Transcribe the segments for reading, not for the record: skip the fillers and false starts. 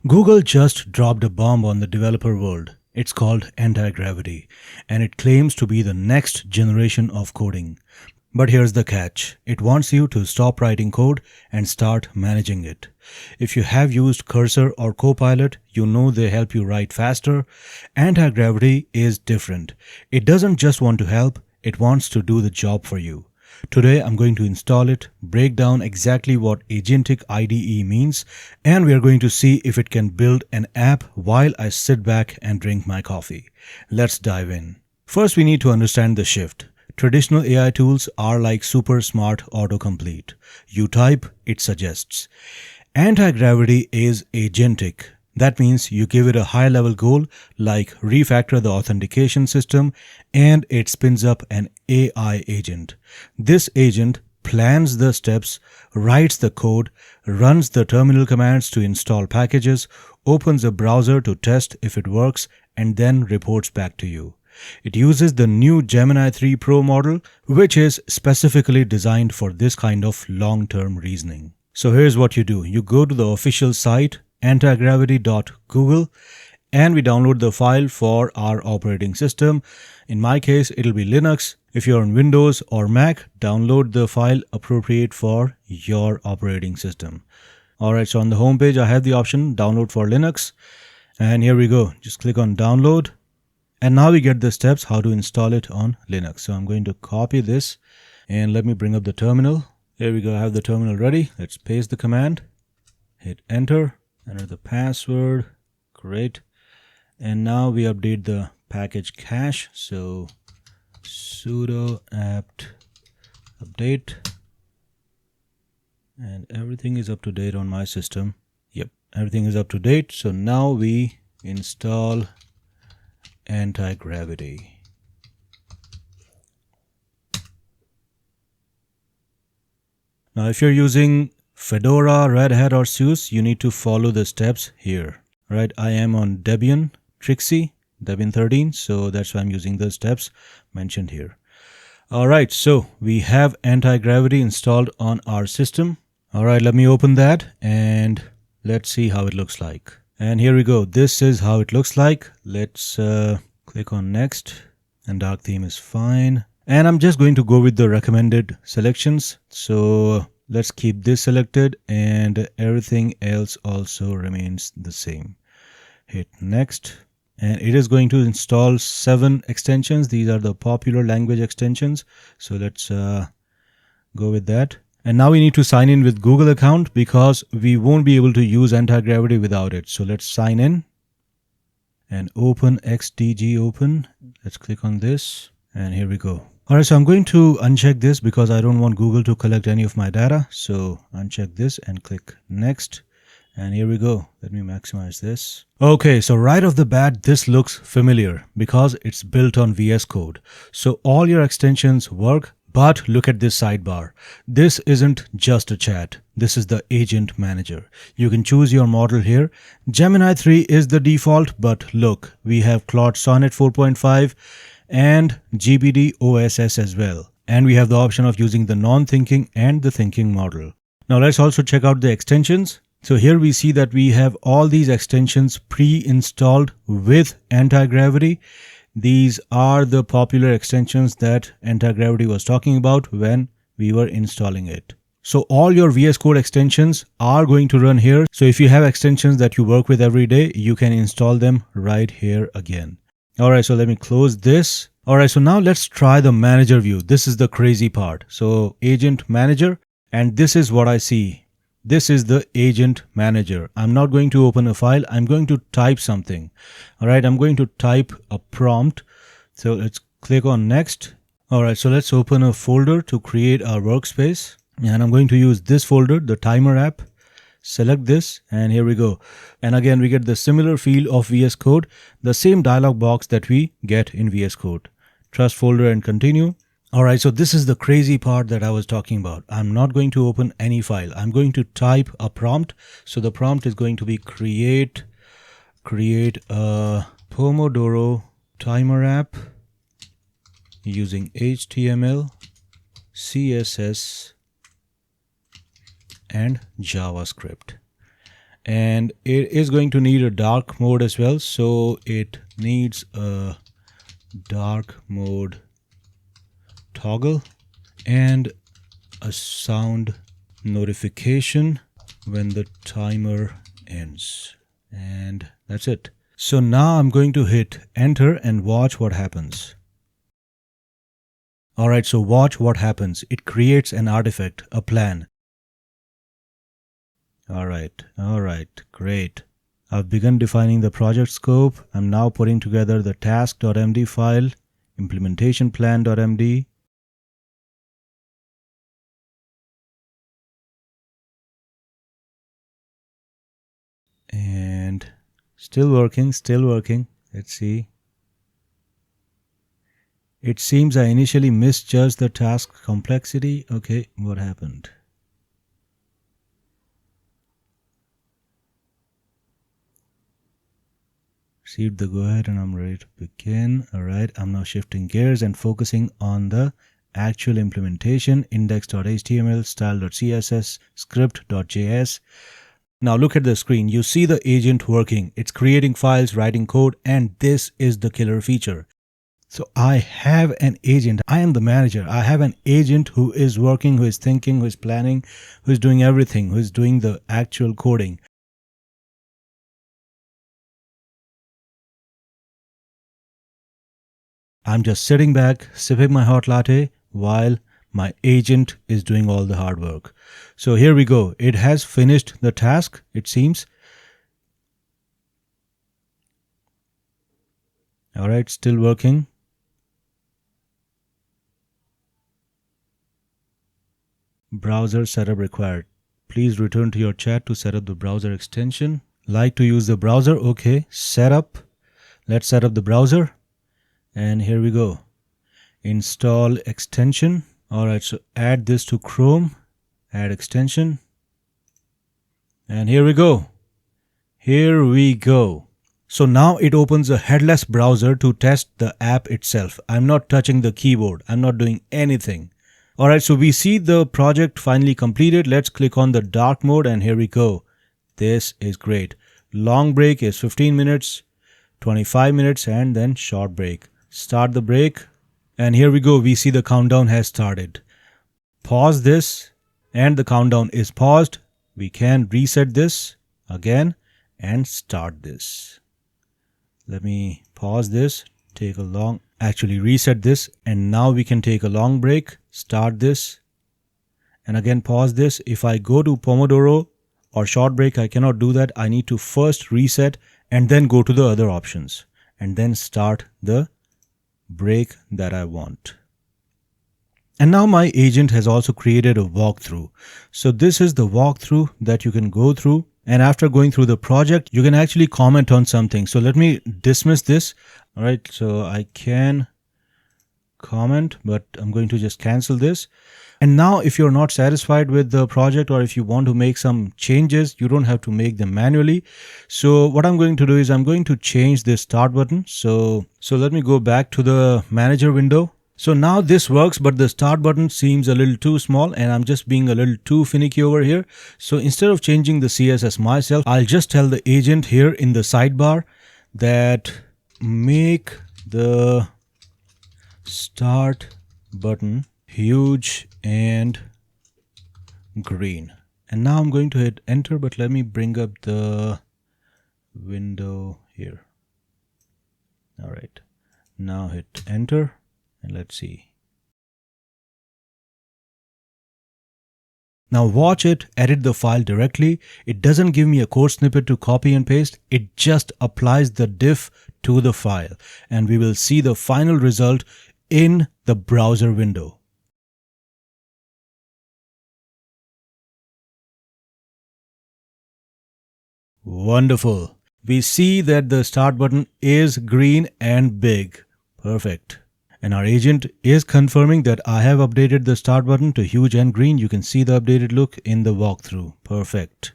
Google just dropped a bomb on the developer world. It's called Antigravity, and it claims to be the next generation of coding. But here's the catch. It wants you to stop writing code and start managing it. If you have used Cursor or Copilot, you know they help you write faster. Antigravity is different. It doesn't just want to help, it wants to do the job for you. Today I'm going to install it, break down exactly what Agentic IDE means, and we are going to see if it can build an app while I sit back and drink my coffee. Let's dive in. First, we need to understand the shift. Traditional AI tools are like super smart autocomplete. You type, it suggests. Antigravity is agentic. That means you give it a high-level goal like refactor the authentication system and it spins up an AI agent. This agent plans the steps, writes the code, runs the terminal commands to install packages, opens a browser to test if it works, and then reports back to you. It uses the new Gemini 3 Pro model, which is specifically designed for this kind of long-term reasoning. So here's what you do. You go to the official site, antigravity.google, and we download the file for our operating system. In my case, it'll be Linux. If you're on Windows or Mac, download the file appropriate for your operating system. Alright, so on the home page, I have the option download for Linux. And here we go. Just click on download. And now we get the steps how to install it on Linux. So I'm going to copy this and let me bring up the terminal. Here we go. I have the terminal ready. Let's paste the command. Hit enter. Enter the password. Great. And now we update the package cache. So sudo apt update. And everything is up to date on my system. Yep, everything is up to date. So now we install Antigravity. Now, if you're using Fedora, Red Hat, or SUSE, you need to follow the steps here. Right? I am on Debian, Trixie, Debian 13, so that's why I'm using the steps mentioned here. All right, so we have Antigravity installed on our system. All right, let me open that and let's see how it looks like. And here we go. This is how it looks like. Let's click on next, and dark theme is fine. And I'm just going to go with the recommended selections. So let's keep this selected and everything else also remains the same. Hit next. And it is going to install 7 extensions. These are the popular language extensions. So let's go with that. And now we need to sign in with Google account because we won't be able to use Antigravity without it. So let's sign in and open XDG open. Let's click on this and here we go. All right, so I'm going to uncheck this because I don't want Google to collect any of my data. So uncheck this and click next. And here we go. Let me maximize this. Okay, so right off the bat, this looks familiar because it's built on VS Code. So all your extensions work. But look at this sidebar. This isn't just a chat. This is the agent manager. You can choose your model here. Gemini 3 is the default, but look, we have Claude Sonnet 4.5 and GPT OSS as well. And we have the option of using the non-thinking and the thinking model. Now let's also check out the extensions. So here we see that we have all these extensions pre-installed with Antigravity. These are the popular extensions that Antigravity was talking about when we were installing it. So all your VS Code extensions are going to run here. So if you have extensions that you work with every day, you can install them right here again. All right, so let me close this. All right, so now let's try the manager view. This is the crazy part. So agent manager, and this is what I see. This is the agent manager. I'm not going to open a file. I'm going to type something. All right, I'm going to type a prompt. So let's click on next. All right, so let's open a folder to create our workspace. And I'm going to use this folder, the timer app. Select this and here we go. And again, we get the similar feel of VS Code, the same dialog box that we get in VS Code. Trust folder and continue. All right, so this is the crazy part that I was talking about. I'm not going to open any file. I'm going to type a prompt. So the prompt is going to be create a Pomodoro Timer app using HTML, CSS, and JavaScript. And it is going to need a dark mode as well. So it needs a dark mode toggle and a sound notification when the timer ends. And that's it. So now I'm going to hit enter and watch what happens. Alright, so watch what happens. It creates an artifact, a plan. Alright, great. I've begun defining the project scope. I'm now putting together the task.md file, implementation plan.md. And still working. Let's see. It seems I initially misjudged the task complexity. Okay, what happened? Received the go ahead and I'm ready to begin. Alright, I'm now shifting gears and focusing on the actual implementation, index.html, style.css, script.js. Now look at the screen. You see the agent working. It's creating files, writing code, and this is the killer feature. So I have an agent. I am the manager. I have an agent who is working, who is thinking, who is planning, who is doing everything, who is doing the actual coding. I'm just sitting back, sipping my hot latte while my agent is doing all the hard work. So here we go. It has finished the task, it seems. All right, still working. Browser setup required. Please return to your chat to set up the browser extension. Like to use the browser? Okay, setup. Let's set up the browser. And here we go. Install extension. All right, so add this to Chrome. Add extension. And here we go. So now it opens a headless browser to test the app itself. I'm not touching the keyboard. I'm not doing anything. Alright, so we see the project finally completed. Let's click on the dark mode and here we go. This is great. Long break is 15 minutes, 25 minutes and then short break. Start the break and here we go. We see the countdown has started. Pause this and the countdown is paused. We can reset this again and start this. Let me pause this, reset this, and now we can take a long break, start this, and again pause this. If I go to Pomodoro or short break, I cannot do that. I need to first reset and then go to the other options and then start the break that I want. And now my agent has also created a walkthrough. So this is the walkthrough that you can go through. And after going through the project, you can actually comment on something. So let me dismiss this. All right, so I can comment, but I'm going to just cancel this. And now if you're not satisfied with the project or if you want to make some changes, you don't have to make them manually. So what I'm going to do is I'm going to change this start button. So let me go back to the manager window. So now this works, but the start button seems a little too small and I'm just being a little too finicky over here. So instead of changing the CSS myself, I'll just tell the agent here in the sidebar that make the start button huge and green. And now I'm going to hit enter, but let me bring up the window here. All right, now hit enter. And let's see. Now watch it edit the file directly. It doesn't give me a code snippet to copy and paste. It just applies the diff to the file. And we will see the final result in the browser window. Wonderful. We see that the start button is green and big. Perfect. And our agent is confirming that I have updated the start button to huge and green. You can see the updated look in the walkthrough. Perfect.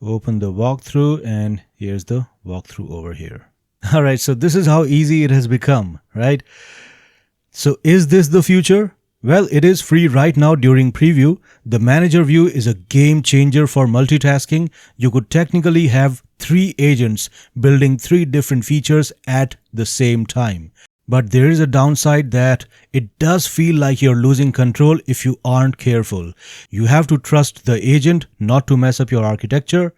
Open the walkthrough and here's the walkthrough over here. All right, so this is how easy it has become, right? So is this the future? Well, it is free right now during preview. The manager view is a game changer for multitasking. You could technically have 3 agents building 3 different features at the same time. But there is a downside that it does feel like you're losing control if you aren't careful. You have to trust the agent not to mess up your architecture.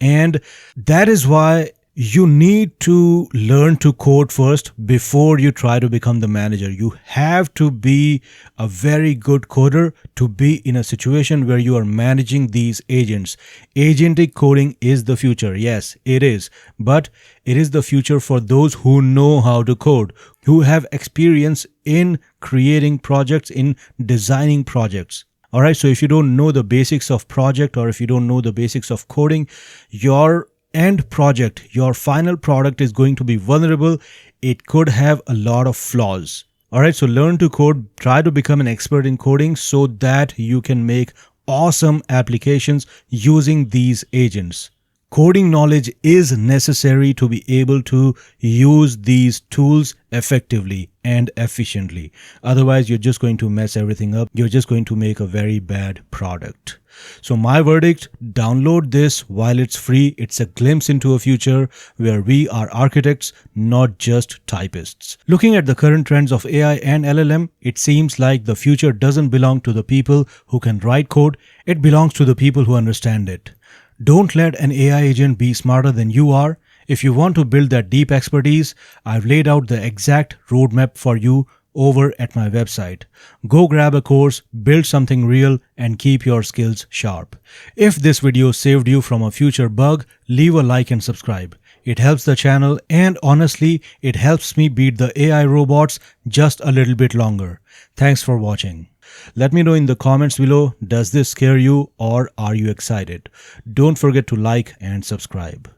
And that is why you need to learn to code first before you try to become the manager. You have to be a very good coder to be in a situation where you are managing these agents. Agentic coding is the future. Yes, it is. But it is the future for those who know how to code, who have experience in creating projects, in designing projects. All right, so if you don't know the basics of project, or if you don't know the basics of coding, your end project, your final product is going to be vulnerable. It could have a lot of flaws. All right, so learn to code, try to become an expert in coding so that you can make awesome applications using these agents. Coding knowledge is necessary to be able to use these tools effectively and efficiently. Otherwise, you're just going to mess everything up. You're just going to make a very bad product. So my verdict, download this while it's free. It's a glimpse into a future where we are architects, not just typists. Looking at the current trends of AI and LLM, it seems like the future doesn't belong to the people who can write code. It belongs to the people who understand it. Don't let an AI agent be smarter than you are. If you want to build that deep expertise, I've laid out the exact roadmap for you over at my website. Go grab a course, build something real, and keep your skills sharp. If this video saved you from a future bug, leave a like and subscribe. It helps the channel, and honestly, it helps me beat the AI robots just a little bit longer. Thanks for watching. Let me know in the comments below, does this scare you or are you excited? Don't forget to like and subscribe.